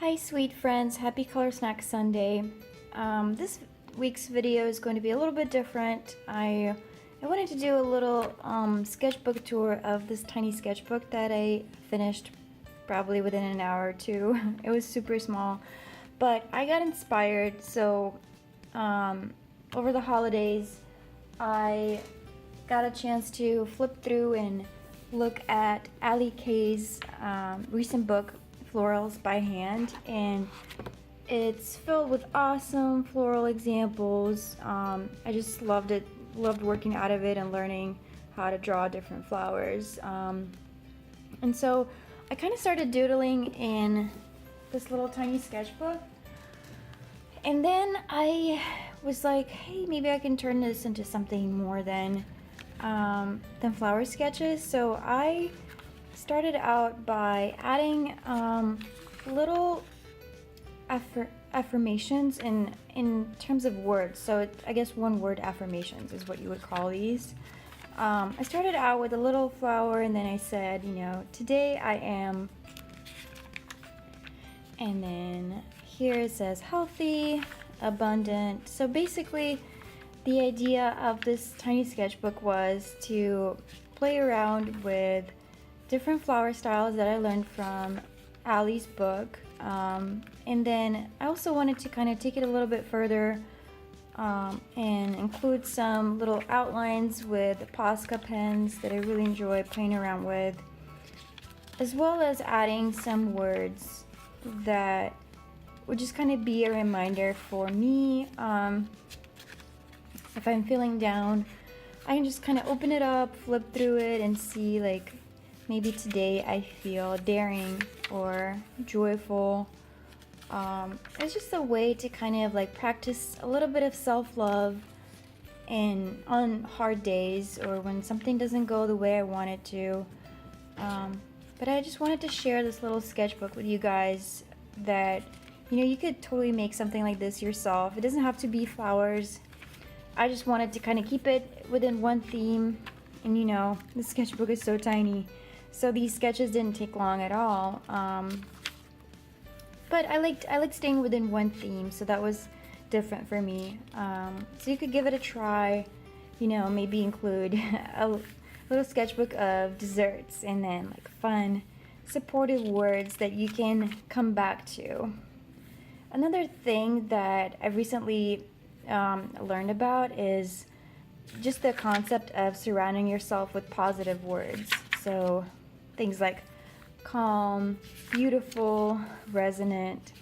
Hi sweet friends, happy Color Snack Sunday. This week's video is going to be a little bit different. I wanted to do a little sketchbook tour of this tiny sketchbook that I finished probably within an hour or two. It was super small, but I got inspired, so over the holidays I got a chance to flip through and look at Alli K's recent book, Florals by Hand, and it's filled with awesome floral examples. I just loved it, loved working out of it and learning how to draw different flowers. And so I kind of started doodling in this little tiny sketchbook, and then I was like, hey, maybe I can turn this into something more than flower sketches. So I started out by adding little affirmations in terms of words. So I guess one word affirmations is what you would call these. I started out with a little flower, and then I said, you know, today I am, and then here it says healthy, abundant. So basically the idea of this tiny sketchbook was to play around with different flower styles that I learned from Alli's book, and then I also wanted to kind of take it a little bit further and include some little outlines with posca pens that I really enjoy playing around with, as well as adding some words that would just kind of be a reminder for me. If I'm feeling down, I can just kind of open it up, flip through it, and see, like, maybe today I feel daring or joyful. It's just a way to kind of like practice a little bit of self-love and on hard days or when something doesn't go the way I want it to. But I just wanted to share this little sketchbook with you guys that, you know, you could totally make something like this yourself. It doesn't have to be flowers. I just wanted to kind of keep it within one theme, and you know, the sketchbook is so tiny, so these sketches didn't take long at all. But I liked staying within one theme, so that was different for me. So you could give it a try, you know, maybe include a little sketchbook of desserts, and then like fun, supportive words that you can come back to. Another thing that I've recently learned about is just the concept of surrounding yourself with positive words. So things like calm, beautiful, resonant.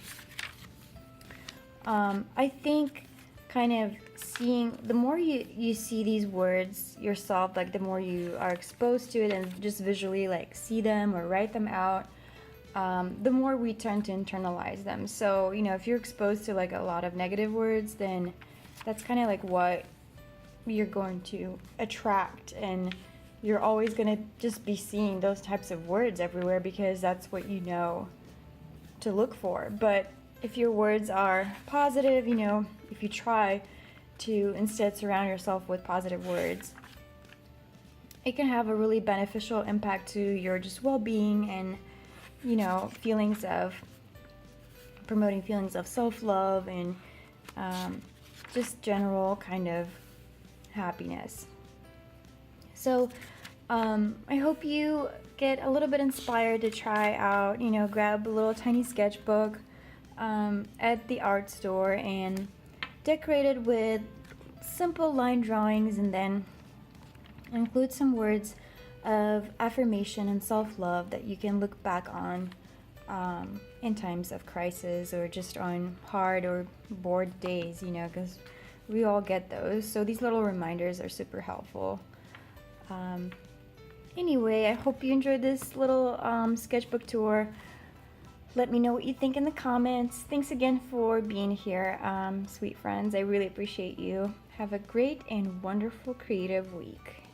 I think kind of seeing, the more you see these words yourself, like the more you are exposed to it and just visually like see them or write them out, the more we tend to internalize them. So, you know, if you're exposed to like a lot of negative words, then that's kind of like what you're going to attract, and you're always going to just be seeing those types of words everywhere because that's what you know to look for. But if your words are positive, you know, if you try to instead surround yourself with positive words, it can have a really beneficial impact to your just well-being and, you know, promoting feelings of self-love and just general kind of happiness. So I hope you get a little bit inspired to try out, you know, grab a little tiny sketchbook at the art store and decorate it with simple line drawings, and then include some words of affirmation and self-love that you can look back on in times of crisis or just on hard or bored days, you know, because we all get those. So these little reminders are super helpful. Anyway, I hope you enjoyed this little sketchbook tour. Let me know what you think in the comments. Thanks again for being here, sweet friends. I really appreciate you. Have a great and wonderful creative week.